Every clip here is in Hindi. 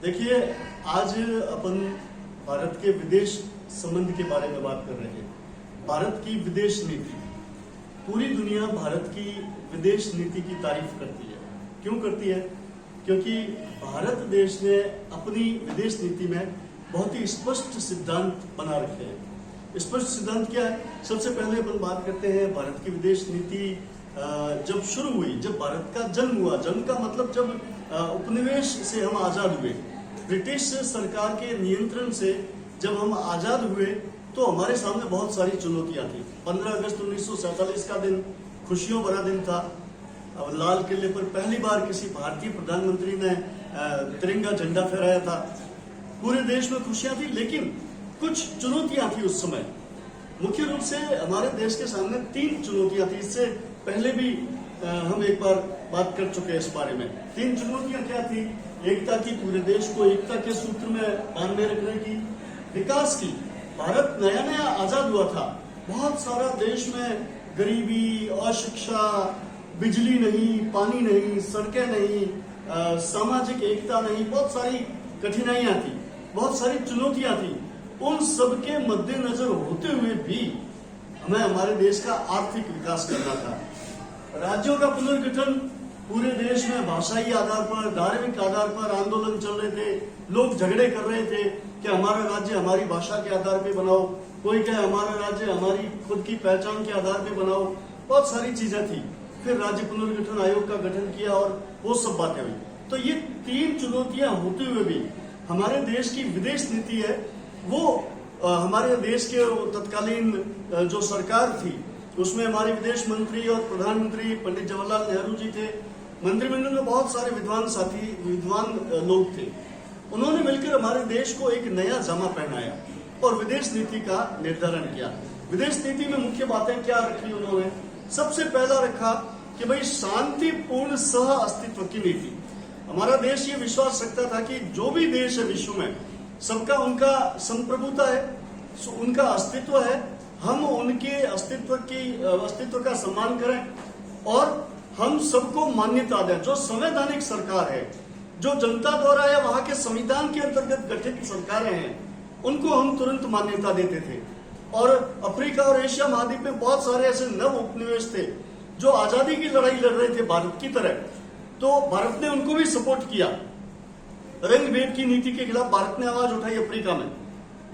देखिए, आज अपन भारत के विदेश संबंध के बारे में बात कर रहे हैं। भारत की विदेश नीति, पूरी दुनिया भारत की विदेश नीति की तारीफ करती है। क्यों करती है? क्योंकि भारत देश ने अपनी विदेश नीति में बहुत ही स्पष्ट सिद्धांत बना रखे हैं। स्पष्ट सिद्धांत क्या है? सबसे पहले अपन बात करते हैं भारत की विदेश नीति जब शुरू हुई, जब भारत का जन्म हुआ। जन्म का मतलब जब उपनिवेश से हम आजाद हुए, ब्रिटिश सरकार के नियंत्रण से जब हम आजाद हुए, तो हमारे सामने बहुत सारी चुनौतियां थी। 15 अगस्त 1947 का दिन खुशियों भरा दिन था। लाल किले पर पहली बार किसी भारतीय प्रधानमंत्री ने तिरंगा झंडा फहराया था। पूरे देश में खुशियां थी, लेकिन कुछ चुनौतियां थी उस समय। मुख्य रूप से हमारे देश के सामने 3 चुनौतियां थी। इससे पहले भी हम एक बार बात कर चुके हैं इस बारे में। 3 चुनौतियां क्या थी? एकता की, पूरे देश को एकता के सूत्र में बांधे रखने की, विकास की। भारत नया नया आजाद हुआ था, बहुत सारा देश में गरीबी, अशिक्षा, बिजली नहीं, पानी नहीं, सड़कें नहीं, सामाजिक एकता नहीं, बहुत सारी कठिनाइयां थी, बहुत सारी चुनौतियां थी। उन सबके मद्देनजर होते हुए भी हमें हमारे देश का आर्थिक विकास करना था। राज्यों का पुनर्गठन, पूरे देश में भाषाई आधार पर, धार्मिक आधार पर आंदोलन चल रहे थे। लोग झगड़े कर रहे थे कि हमारा राज्य हमारी भाषा के आधार पे बनाओ, कोई कहे हमारा राज्य हमारी खुद की पहचान के आधार पे बनाओ। बहुत सारी चीजें थी। फिर राज्य पुनर्गठन आयोग का गठन किया और वो सब बातें हुई। तो ये 3 चुनौतियां होते हुए भी हमारे देश की विदेश नीति है, वो हमारे देश के तत्कालीन जो सरकार थी, उसमें हमारे विदेश मंत्री और प्रधानमंत्री पंडित जवाहरलाल नेहरू जी थे। मंत्रिमंडल में बहुत सारे विद्वान लोग थे। उन्होंने मिलकर हमारे देश को एक नया जामा पहनाया और विदेश नीति का निर्धारण किया। विदेश नीति में मुख्य बातें क्या रखी उन्होंने? सबसे पहला रखा कि भाई शांतिपूर्ण सह अस्तित्व की नीति। हमारा देश ये विश्वास रखता था कि जो भी देश है विश्व में, सबका उनका संप्रभुता है, उनका अस्तित्व है। हम उनके अस्तित्व का सम्मान करें और हम सबको मान्यता दें। जो संवैधानिक सरकार है, जो जनता द्वारा या वहां के संविधान के अंतर्गत गठित सरकारें हैं, उनको हम तुरंत मान्यता देते थे। और अफ्रीका और एशिया महाद्वीप में बहुत सारे ऐसे नव उपनिवेश थे जो आजादी की लड़ाई लड़ रहे थे भारत की तरह, तो भारत ने उनको भी सपोर्ट किया। रंग भेद की नीति के खिलाफ भारत ने आवाज उठाई अफ्रीका में।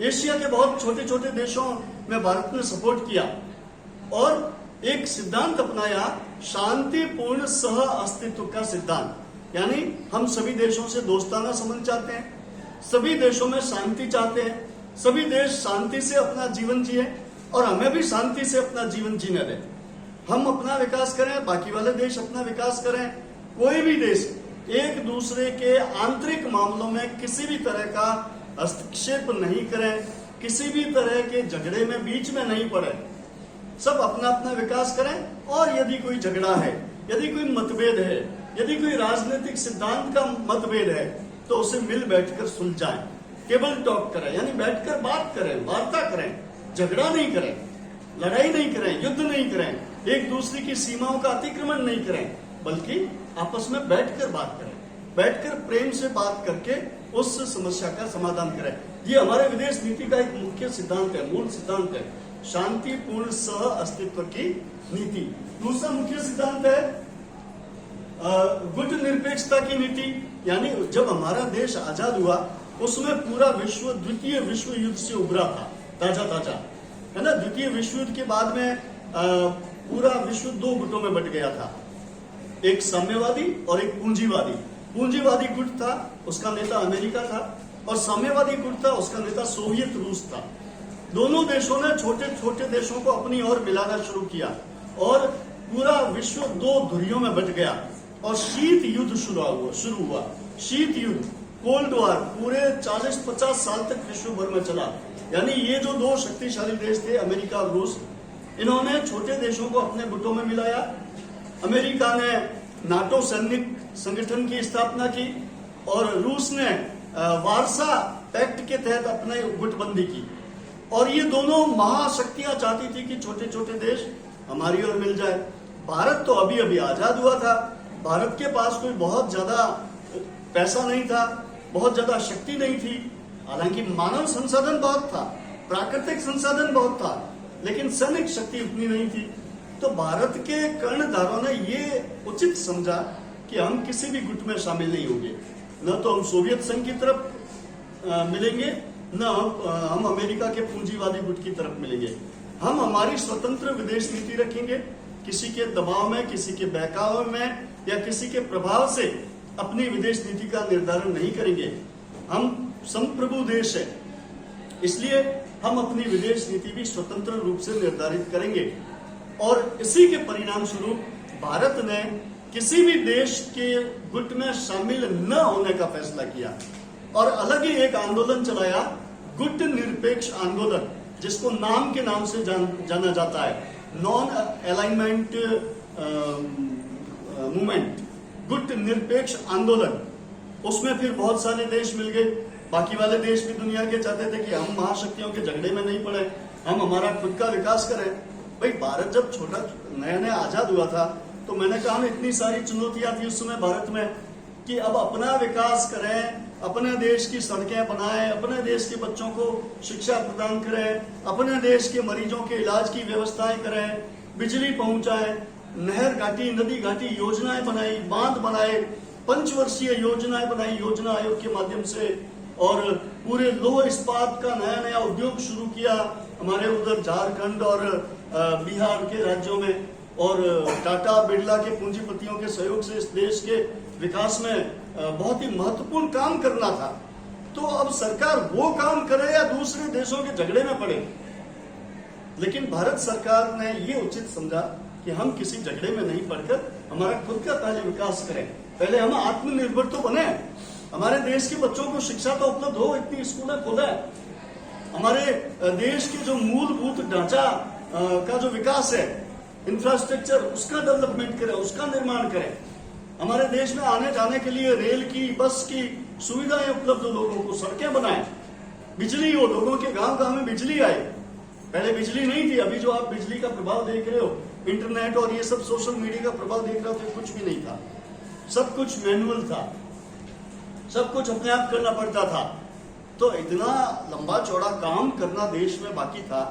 एशिया के बहुत छोटे छोटे देशों में भारत ने सपोर्ट किया और एक सिद्धांत अपनाया, शांतिपूर्ण सह अस्तित्व का सिद्धांत। यानी हम सभी देशों से दोस्ताना संबंध चाहते हैं, सभी देशों में शांति चाहते हैं, सभी देश शांति से अपना जीवन जिए और हमें भी शांति से अपना जीवन जीने दें। हम अपना विकास करें, बाकी वाले देश अपना विकास करें। कोई भी देश एक दूसरे के आंतरिक मामलों में किसी भी तरह का हस्तक्षेप नहीं करें, किसी भी तरह के झगड़े में बीच में नहीं पड़े। सब अपना अपना विकास करें और यदि कोई झगड़ा है, यदि कोई मतभेद है, यदि कोई राजनीतिक सिद्धांत का मतभेद है, तो उसे मिल बैठकर सुलझाएं। टेबल टॉक करें, यानी बैठकर बात करें, वार्ता करें, झगड़ा नहीं करें, लड़ाई नहीं करें, युद्ध नहीं करें, एक दूसरे की सीमाओं का अतिक्रमण नहीं करें, बल्कि आपस में बैठकर बात करें, बैठकर प्रेम से बात करके उस समस्या का समाधान करें। ये हमारे विदेश नीति का एक मुख्य सिद्धांत है, मूल सिद्धांत है, शांतिपूर्ण सह अस्तित्व की नीति। दूसरा मुख्य सिद्धांत है गुट निरपेक्षता की नीति। यानी जब हमारा देश आजाद हुआ, उसमें पूरा विश्व द्वितीय विश्व युद्ध से उभरा था, ताजा है ना। द्वितीय विश्व युद्ध के बाद में पूरा विश्व 2 गुटों में बंट गया था, एक साम्यवादी और एक पूंजीवादी। पूंजीवादी गुट था, उसका नेता अमेरिका था, और साम्यवादी गुट था, उसका नेता सोवियत रूस था। दोनों देशों ने छोटे छोटे देशों को अपनी ओर मिलाना शुरू किया और पूरा विश्व 2 धुरियों में बंट गया और शीत युद्ध शुरू हुआ। शीत युद्ध, कोल्ड वॉर, पूरे 40-50 साल तक विश्व भर में चला। यानी ये जो 2 शक्तिशाली देश थे, अमेरिका और रूस, इन्होंने छोटे देशों को अपने गुटों में मिलाया। अमेरिका ने नाटो सैनिक संगठन की स्थापना की और रूस ने वारसा पैक्ट के तहत अपने गुटबंदी की। और ये दोनों महाशक्तियां चाहती थी कि छोटे छोटे देश हमारी ओर मिल जाए। भारत तो अभी अभी आजाद हुआ था, भारत के पास कोई बहुत ज्यादा पैसा नहीं था, बहुत ज्यादा शक्ति नहीं थी, हालांकि मानव संसाधन बहुत था, प्राकृतिक संसाधन बहुत था, लेकिन सैनिक शक्ति उतनी नहीं थी। तो भारत के कर्णधारों ने ये उचित समझा कि हम किसी भी गुट में शामिल नहीं होंगे, न तो हम सोवियत संघ की तरफ मिलेंगे, न हम अमेरिका के पूंजीवादी गुट की तरफ मिलेंगे। हम हमारी स्वतंत्र विदेश नीति रखेंगे, किसी के दबाव में, किसी के बहकावे में या किसी के प्रभाव से अपनी विदेश नीति का निर्धारण नहीं करेंगे। हम संप्रभु देश है, इसलिए हम अपनी विदेश नीति भी स्वतंत्र रूप से निर्धारित करेंगे। और इसी के परिणाम स्वरूप भारत ने किसी भी देश के गुट में शामिल न होने का फैसला किया और अलग ही एक आंदोलन चलाया, गुट निरपेक्ष आंदोलन, जिसको नाम के नाम से जाना जाता है, नॉन अलाइनमेंट मूवमेंट, गुट निरपेक्ष आंदोलन। उसमें फिर बहुत सारे देश मिल गए, बाकी वाले देश भी दुनिया के चाहते थे कि हम महाशक्तियों के झगड़े में नहीं पड़े, हम हमारा खुद का विकास करें। भाई भारत जब छोटा नया नया आजाद हुआ था तो मैंने कहा ना, इतनी सारी चुनौतियां थी उस समय भारत में कि अब अपना विकास करें, अपने देश की सड़कें बनाएं, अपने देश के बच्चों को शिक्षा प्रदान करें, अपने देश के मरीजों के इलाज की व्यवस्थाएं करें, बिजली पहुंचाएं, नहर घाटी, नदी घाटी योजनाएं बनाई, बांध बनाए, पंचवर्षीय योजनाएं बनाई योजना आयोग के माध्यम से, और पूरे लोह इस्पात का नया नया उद्योग शुरू किया हमारे उधर झारखंड और बिहार के राज्यों में, और टाटा बिरला के पूंजीपतियों के सहयोग से इस देश के विकास में बहुत ही महत्वपूर्ण काम करना था। तो अब सरकार वो काम करे या दूसरे देशों के झगड़े में पड़े, लेकिन भारत सरकार ने ये उचित समझा कि हम किसी झगड़े में नहीं पड़कर हमारा खुद का पहले विकास करें, पहले हम आत्मनिर्भर तो बने, हमारे देश के बच्चों को शिक्षा तो उपलब्ध हो, इतनी स्कूलें खोले, हमारे देश के जो मूलभूत ढांचा का जो विकास है, इंफ्रास्ट्रक्चर, उसका डेवलपमेंट करें, उसका निर्माण करें, हमारे देश में आने जाने के लिए रेल की, बस की सुविधाएं उपलब्ध हो, लोगों को सड़कें बनाएं, बिजली हो, लोगों के गांव गांव में बिजली आए। पहले बिजली नहीं थी, अभी जो आप बिजली का प्रभाव देख रहे हो, इंटरनेट और ये सब सोशल मीडिया का प्रभाव देख रहे हो, तो कुछ भी नहीं था, सब कुछ मैनुअल था, सब कुछ अपने आप करना पड़ता था। तो इतना लंबा चौड़ा काम करना देश में बाकी था।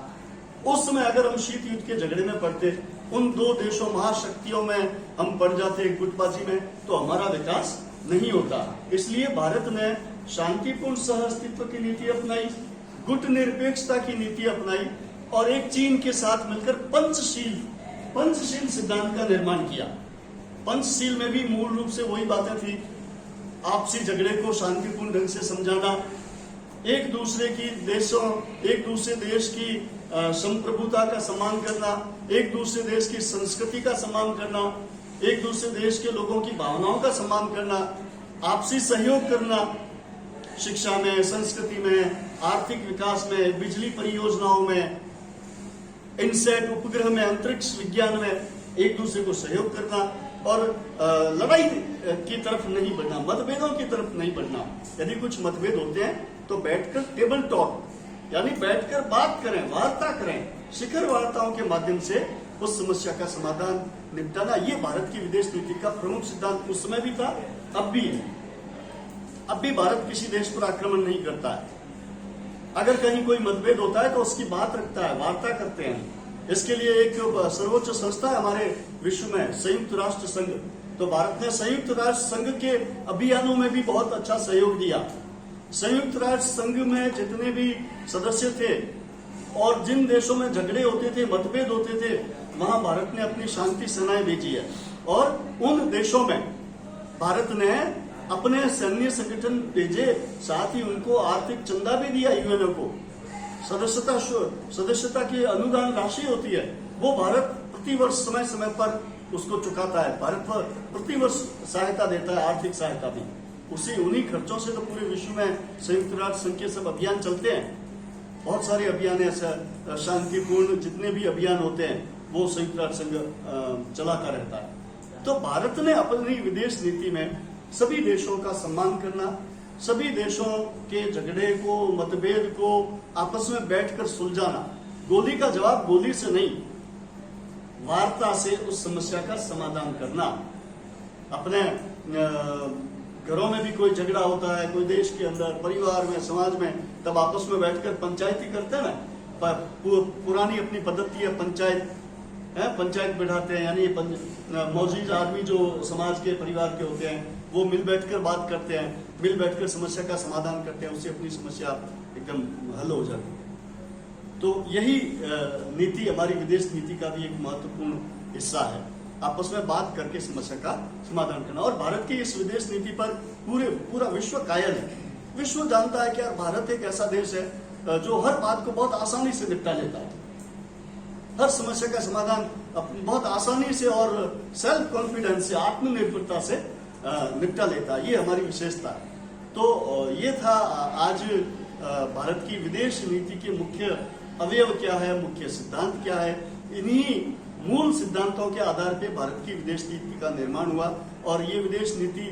उस समय अगर हम शीत युद्ध के झगड़े में पड़ते, उन दो देशों महाशक्तियों में हम पड़ जाते गुटबाजी में, तो हमारा विकास नहीं होता। इसलिए भारत ने शांतिपूर्ण सह अस्तित्व की नीति अपनाई, गुट निरपेक्षता की नीति अपनाई और एक चीन के साथ मिलकर पंचशील सिद्धांत का निर्माण किया। पंचशील में भी मूल रूप से वही बातें थी, आपसी झगड़े को शांतिपूर्ण ढंग से समझाना, एक दूसरे देश की संप्रभुता का सम्मान करना, एक दूसरे देश की संस्कृति का सम्मान करना, एक दूसरे देश के लोगों की भावनाओं का सम्मान करना, आपसी सहयोग करना, शिक्षा में, संस्कृति में, आर्थिक विकास में, बिजली परियोजनाओं में, इनसेट उपग्रह में, अंतरिक्ष विज्ञान में एक दूसरे को सहयोग करना और लड़ाई की तरफ नहीं बढ़ना, मतभेदों की तरफ नहीं बढ़ना। यदि कुछ मतभेद होते हैं तो बैठकर टेबल टॉक, यानी बैठकर बात करें, वार्ता करें, शिखर वार्ताओं के माध्यम से उस समस्या का समाधान निपटाना, ये भारत की विदेश नीति का प्रमुख सिद्धांत उस समय भी था, अब भी है। अब भी भारत किसी देश पर आक्रमण नहीं करता है, अगर कहीं कोई मतभेद होता है तो उसकी बात रखता है, वार्ता करते हैं। इसके लिए एक सर्वोच्च संस्था है हमारे विश्व में, संयुक्त राष्ट्र संघ। तो भारत ने संयुक्त राष्ट्र संघ के अभियानों में भी बहुत अच्छा सहयोग दिया। संयुक्त राष्ट्र संघ में जितने भी सदस्य थे और जिन देशों में झगड़े होते थे, मतभेद होते थे, वहां भारत ने अपनी शांति सेनाएं भेजी है और उन देशों में भारत ने अपने सैन्य संगठन भेजे, साथ ही उनको आर्थिक चंदा भी दिया। यूएनओ को सदस्यता की अनुदान राशि होती है, वो भारत प्रतिवर्ष समय समय पर उसको चुकाता है। भारत प्रतिवर्ष सहायता देता है, आर्थिक सहायता भी। उन्हीं खर्चों से तो पूरे विश्व में संयुक्त राष्ट्र संघ के सब अभियान चलते हैं। बहुत सारे अभियान ऐसा शांतिपूर्ण जितने भी अभियान होते हैं वो संयुक्त राष्ट्र संघ चलाता रहता है। तो भारत ने अपनी विदेश नीति में सभी देशों का सम्मान करना, सभी देशों के झगड़े को, मतभेद को आपस में बैठकर सुलझाना, गोली का जवाब गोली से नहीं, वार्ता से उस समस्या का समाधान करना, अपने घरों में भी कोई झगड़ा होता है, कोई देश के अंदर, परिवार में, समाज में, तब आपस में बैठकर पंचायती करते हैं ना। पुरानी अपनी पद्धति है पंचायत है, पंचायत बैठाते हैं, यानी मौजूद आदमी जो समाज के परिवार के होते हैं वो मिल बैठकर बात करते हैं, मिल बैठकर समस्या का समाधान करते हैं, उससे अपनी समस्या एकदम हल हो जाती है। तो यही नीति हमारी विदेश नीति का भी एक महत्वपूर्ण हिस्सा है, आपस में बात करके समस्या का समाधान करना। और भारत की इस विदेश नीति पर पूरा विश्व कायल है। विश्व जानता है कि यार भारत एक ऐसा देश है जो हर बात को बहुत आसानी से निपटा लेता है, हर समस्या का समाधान बहुत आसानी से और सेल्फ कॉन्फिडेंस से, आत्मनिर्भरता से निपटा लेता है। ये हमारी विशेषता है। तो ये था आज भारत की विदेश नीति के मुख्य अवयव क्या है, मुख्य सिद्धांत क्या है। इन्हीं मूल सिद्धांतों के आधार पे भारत की विदेश नीति का निर्माण हुआ और ये विदेश नीति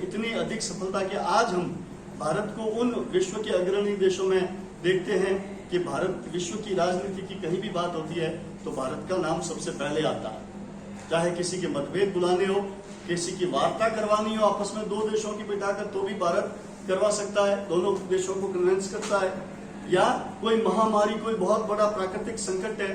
इतनी अधिक सफलता कि आज हम भारत को उन विश्व के अग्रणी देशों में देखते हैं कि भारत विश्व की राजनीति की कहीं भी बात होती है तो भारत का नाम सबसे पहले आता है। चाहे किसी के मतभेद बुलाने हो, किसी की वार्ता करवानी हो आपस में दो देशों की बिठाकर, तो भी भारत करवा सकता है, दोनों देशों को कन्विंस करता है। या कोई महामारी, कोई बहुत बड़ा प्राकृतिक संकट है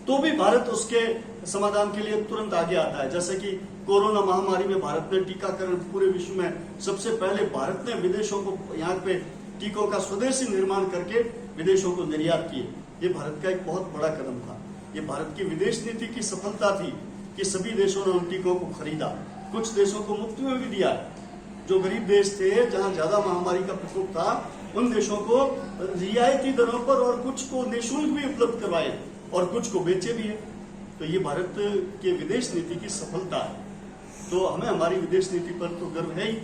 तो भी भारत उसके समाधान के लिए तुरंत आगे आता है। जैसे कि कोरोना महामारी में भारत ने टीकाकरण पूरे विश्व में सबसे पहले भारत ने विदेशों को यहाँ पे टीकों का स्वदेशी निर्माण करके विदेशों को निर्यात किए। ये भारत का एक बहुत बड़ा कदम था। ये भारत की विदेश नीति की सफलता थी कि सभी देशों ने उन टीकों को खरीदा, कुछ देशों को मुफ्त में भी दिया। जो गरीब देश थे, जहां ज्यादा महामारी का प्रकोप था, उन देशों को रियायती दरों पर और कुछ को निःशुल्क भी उपलब्ध करवाए और कुछ को बेचे भी है। तो ये भारत के विदेश नीति की सफलता है। तो हमें हमारी विदेश नीति पर तो गर्व है ही,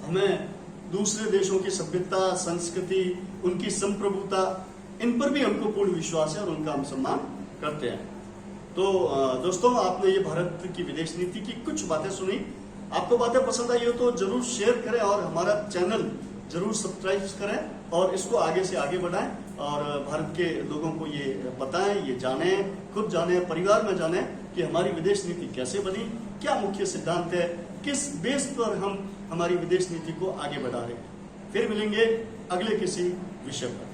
हमें दूसरे देशों की सभ्यता, संस्कृति, उनकी संप्रभुता, इन पर भी हमको पूर्ण विश्वास है और उनका हम सम्मान करते हैं। तो दोस्तों, आपने ये भारत की विदेश नीति की कुछ बातें सुनी। आपको बातें पसंद आई हो तो जरूर शेयर करें और हमारा चैनल जरूर सब्सक्राइब करें और इसको आगे से आगे बढ़ाएं और भारत के लोगों को ये बताएं, ये जानें, खुद जानें, परिवार में जानें कि हमारी विदेश नीति कैसे बनी, क्या मुख्य सिद्धांत है, किस बेस पर हम हमारी विदेश नीति को आगे बढ़ा रहे हैं। फिर मिलेंगे अगले किसी विषय पर।